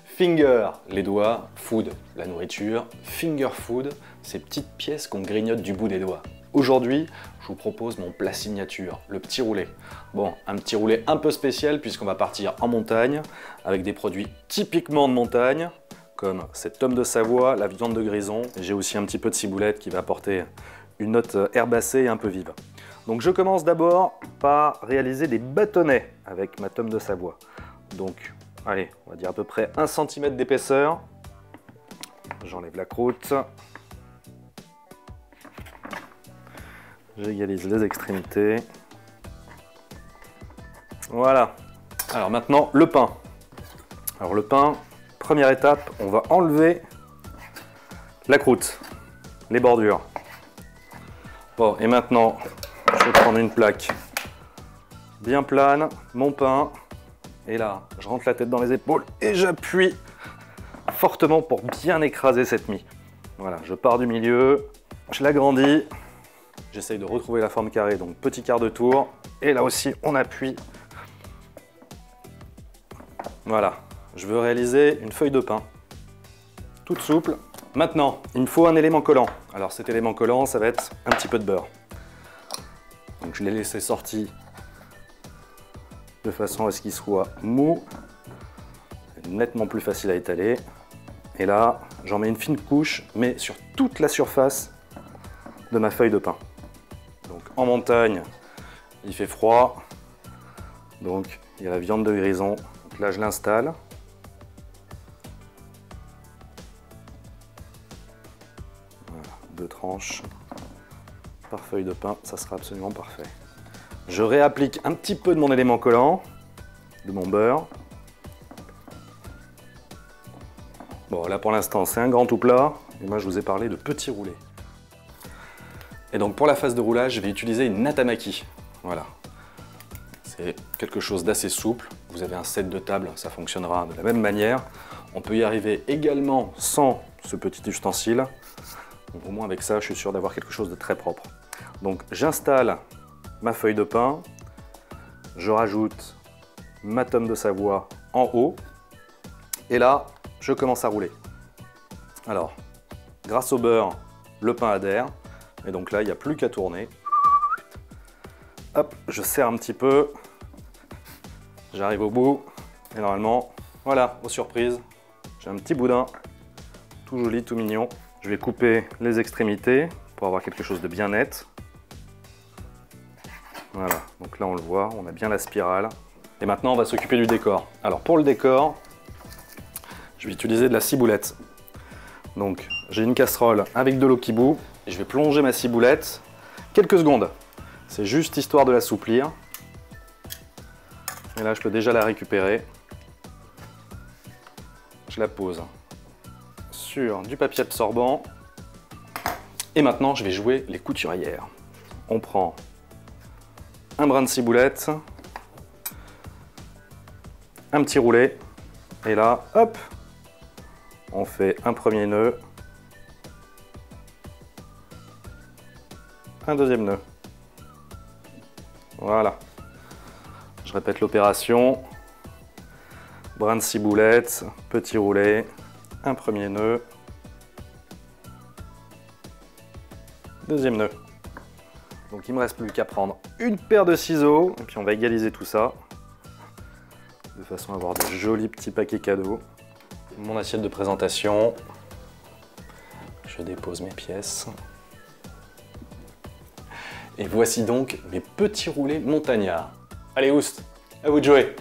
Finger, les doigts, food, la nourriture, finger food, ces petites pièces qu'on grignote du bout des doigts. Aujourd'hui, je vous propose mon plat signature, le petit roulé. Bon, un petit roulé un peu spécial puisqu'on va partir en montagne avec des produits typiquement de montagne, comme cette tome de Savoie, la viande de grison. J'ai aussi un petit peu de ciboulette qui va apporter une note herbacée et un peu vive. Donc je commence d'abord par réaliser des bâtonnets avec ma tome de Savoie. Donc, allez, on va dire à peu près 1 cm d'épaisseur. J'enlève la croûte. J'égalise les extrémités. Voilà. Alors maintenant, le pain. Alors le pain, première étape, on va enlever la croûte, les bordures. Bon, et maintenant, je vais prendre une plaque bien plane, mon pain. Et là, je rentre la tête dans les épaules et j'appuie fortement pour bien écraser cette mie. Voilà, je pars du milieu, je l'agrandis. J'essaye de retrouver la forme carrée, donc petit quart de tour. Et là aussi, on appuie. Voilà, je veux réaliser une feuille de pain, toute souple. Maintenant, il me faut un élément collant. Alors cet élément collant, ça va être un petit peu de beurre. Donc je l'ai laissé sorti de façon à ce qu'il soit mou, nettement plus facile à étaler. Et là, j'en mets une fine couche, mais sur toute la surface de ma feuille de pain. Donc en montagne, il fait froid, donc il y a la viande de grison. Donc là, je l'installe. Voilà, 2 tranches par feuille de pain, ça sera absolument parfait. Je réapplique un petit peu de mon élément collant, de mon beurre. Bon, là pour l'instant, c'est un grand tout plat. Et moi, je vous ai parlé de petits roulés. Et donc pour la phase de roulage, je vais utiliser une natamaki. Voilà. C'est quelque chose d'assez souple. Vous avez un set de table, ça fonctionnera de la même manière. On peut y arriver également sans ce petit ustensile. Donc, au moins avec ça, je suis sûr d'avoir quelque chose de très propre. Donc j'installe ma feuille de pain, je rajoute ma tome de Savoie en haut, et là, je commence à rouler. Alors, grâce au beurre, le pain adhère, et donc là, il n'y a plus qu'à tourner. Hop, je serre un petit peu, j'arrive au bout, et normalement, voilà, aux surprises, j'ai un petit boudin, tout joli, tout mignon. Je vais couper les extrémités pour avoir quelque chose de bien net. Voilà, donc là on le voit, on a bien la spirale. Et maintenant on va s'occuper du décor. Alors pour le décor, je vais utiliser de la ciboulette. Donc j'ai une casserole avec de l'eau qui bout, et je vais plonger ma ciboulette quelques secondes. C'est juste histoire de l'assouplir. Et là je peux déjà la récupérer. Je la pose sur du papier absorbant. Et maintenant je vais jouer les couturières. On prend un brin de ciboulette, un petit roulet, et là, hop, on fait un premier nœud, un deuxième nœud. Voilà. Je répète l'opération. Brin de ciboulette, petit roulet, un premier nœud, deuxième nœud. Donc il ne me reste plus qu'à prendre une paire de ciseaux, et puis on va égaliser tout ça, de façon à avoir de jolis petits paquets cadeaux. Mon assiette de présentation, je dépose mes pièces. Et voici donc mes petits roulés montagnards. Allez, oust, à vous de jouer!